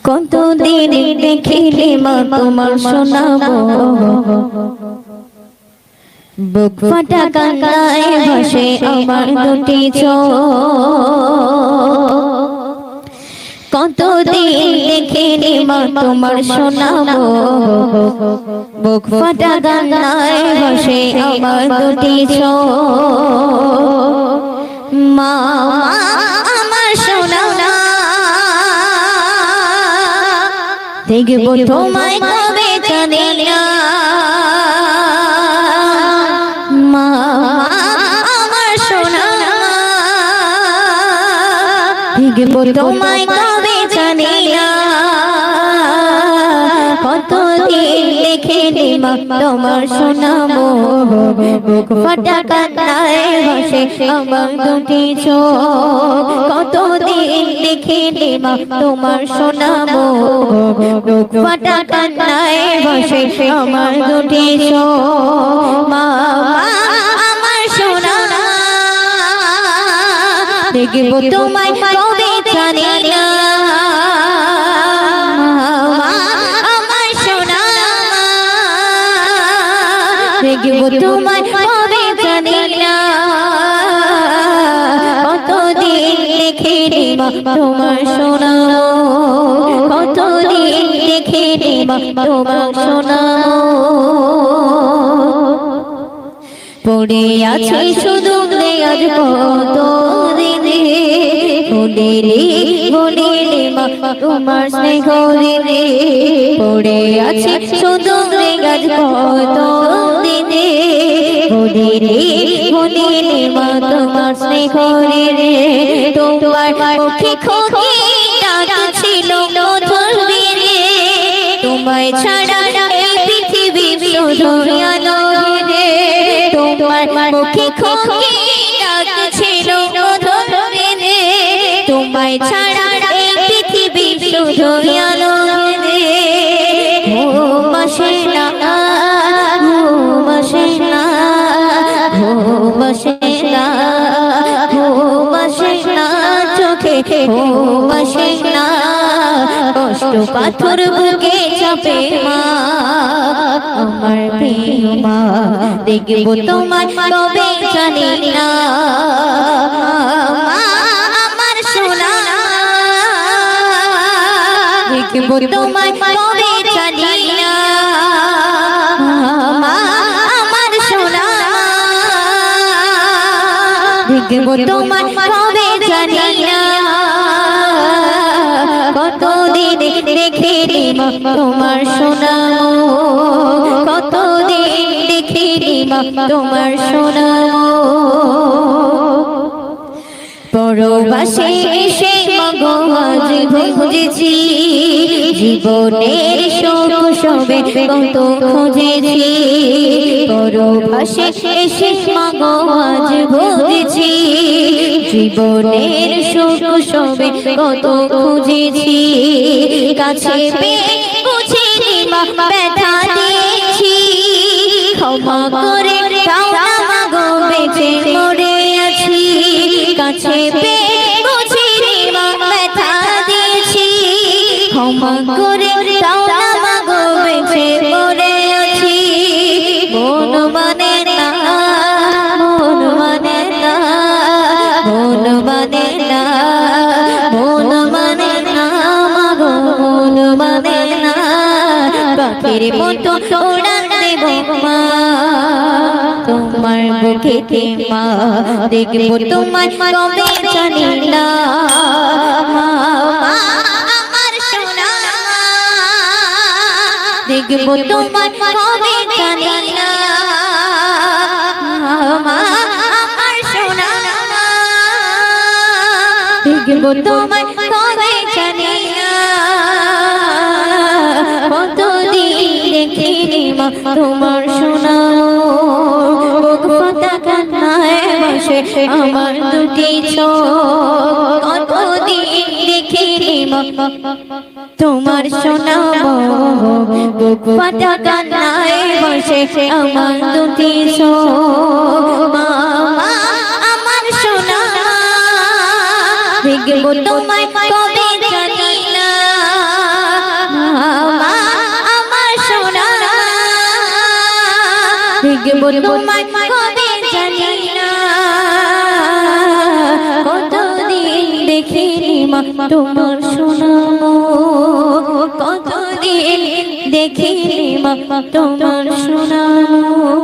কতদিন দেখিলে মা তোমার শোনাবো, বুক ফাটা কান্নায় ভাসে আমার দুটি চোখ। কতদিন দেখিনি মা তোমার শোনাবো, বুক ফাটা কান্নায় ভাসে আমার দুটি চোখ। মা আমার সোনা, দেখবো তোমায় কবে জানি না। মা আমার সোনা, দেখবো তোমায় কবে জানি না। কতদিন দেখিনি মা তোমার শোনাবো, বুক ফাটা কান্নায় ভাসে আমার দুটি চোখ। কতদিন দেখিনি মা তোমার শোনাবো, বুক ফাটা কান্নায় ভাসে আমার দুটি চোখ। মা আমার সোনা, দেখবো তোমায় কবে জানি না। দেখবো তোমায় কবে জানি না। কতদিন দেখিনি মা তোমার শোনাবো, কতদিন দেখিনি মা তোমার শোনাবো। পড়ে আছে শুধু আজ কত দিনে, বলে রে বলে রে মা তোমার স্নেহ রে। পড়ে আছে শুধু আজ কত দিনে, বলে রে বলে রে মা তোমার স্নেহ রে। তোমার মুখে খোকি ডাক ছিল মধুর রে, তোমায় ছাড়া এই পৃথিবী শুধু আলো রে। তোমার মুখে খোকি ডাক ছিল মধুর রে, তোমায় ছাড়া এই পৃথিবী শুধু আলো রে। ঘুম আসে না, ঘুম আসে না, ঘুম আসে না, ঘুম আসে না চোখে, ঘুম আসে না। কষ্ট পাথর বুকে চাপে মা আমার প্রিয় মা, দেখবো তোমায় কবে জানি না। আমার সোনা, দেখবো তোমায় কবে জানি না। আমার সোনা, দেখবো তোমায় কবে জানি না। কতদিন দেখিনি মা তোমার শোনাবো, কতদিন দেখিনি মা তোমার শোনাবো। পরবাসে এসে মগো আজ বুঝেছি, জীবনের সুখ সবে কত খুঁজেছি। পরবাসে এসে মগো আজ বুঝেছি, জীবনের সুখ সবে কত খুঁজেছি। কাছে পেয়ে বুঝিনি মা ব্যথা দিয়েছি, ক্ষমা করে দাও না মাগো বেঁচে মরে আছি। কাছে পেয়ে বুঝিনি মা ব্যথা দিয়েছি, ক্ষমা করে দাও না মাগো বেঁচে মরে আছি। মন মানে না, মন মানে না, মন মানে না, মন মানে না মাগো, মন মানে না। পাখির মতো উড়ান দেব মা তোমার বুকেতে মা, দেখবো তোমায় কবে জানি না। আমার সোনা, দেখবো তোমায় কবে জানি না। আমার সোনা, দেখবো তোমায় কবে জানি না। কতদিন দেখিনি মা তোমার শোনাবো, বুক ফাটা কান্নায় ভাসে আমার দুটি চোখ। কতদিন দেখিনি মা তোমার শোনাবো, বুক ফাটা কান্নায় ভাসে আমার দুটি চোখ। আমার সোনা, দেখবো তোমায় কবে জানি না। দেখবো তোমায় কবে জানি না কতদিন দেখিনি মা তোমার সোনা মুখ কতদিন দেখিনি মা তোমার সোনা মুখ